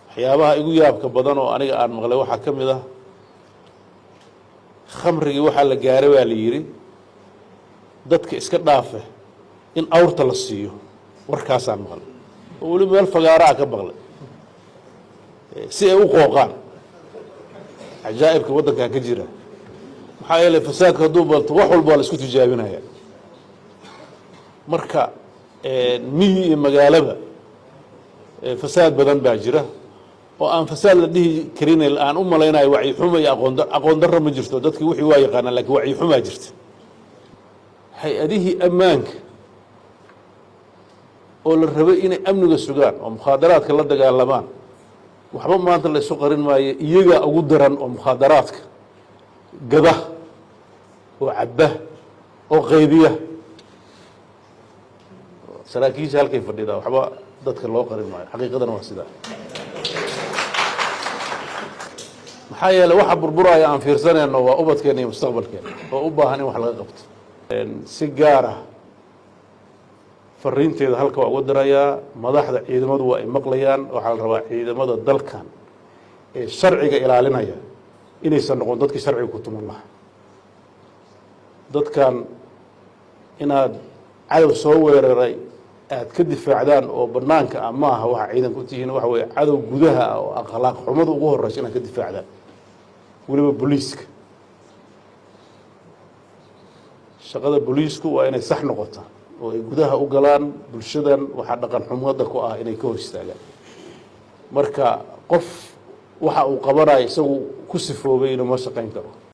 waxyaabaha igu yaabka badan oo aniga aan maqlay waxaa ka mid ah khamrigii waxaa la gaaray baa la yidhi dadka iska dhaafe in awrta la siiyo warkaasaan maqlay oo weli meel fagaaraa ka maqlay si ay u qooqaan cajaa'ibka waddankan ka jira maxaa yeelay fasaadka hadduu balto wax walba waa la isku tijaabinaya marka miyi iyo magaalaba fasaad badan baa jira oo aan fasaad la dhihi karin aan u malaynayo wacyi xumo iyo aqoon darro ma jirto dadkii wixii waa yaqaanaan laakiin wacyi xumaa jirta hay-adihii ammaanka oo la rabay inay amniga sugaan oo mukhaadaraadka la dagaalamaan waxba maanta la isu qarin maayo iyagaa ugu daran oo mukhaadaraadka gada oo cabba oo qaybiya saraakiisha halkay fadhidaa waxba dadka loo qarin maayo xaqiiqadana waa sidaa maxaa yeelay waxa burburaya aan fiirsanayno waa ubadkeena iyo mustaqbalkeena oo u baahan in wax laga qabto si gaar ah fariinteeda halka waa ugu dirayaa madaxda ciidamadu waa ay maqlayaan waxaa la rabaa ciidamada dalkan ee sharciga ilaalinaya inaysan noqon dadkii sharciga ku tuman lahaa dadkan inaad cadow soo weeraray aad ka difaacdaan oo banaanka ah maaha waxa ciidan ku tihiin waxa weeye cadow gudaha ah oo akhlaaq xumada ugu horeysa inaad ka difaacdaan weliba booliiska shaqada booliisku waa inay sax noqotaa oo ay gudaha u galaan bulshadan waxaa dhaqan xumada ku ah inay ka hor istaagaan marka qof waxa uu qabanayo isagu ku sifoobay inuu ma shaqayn karo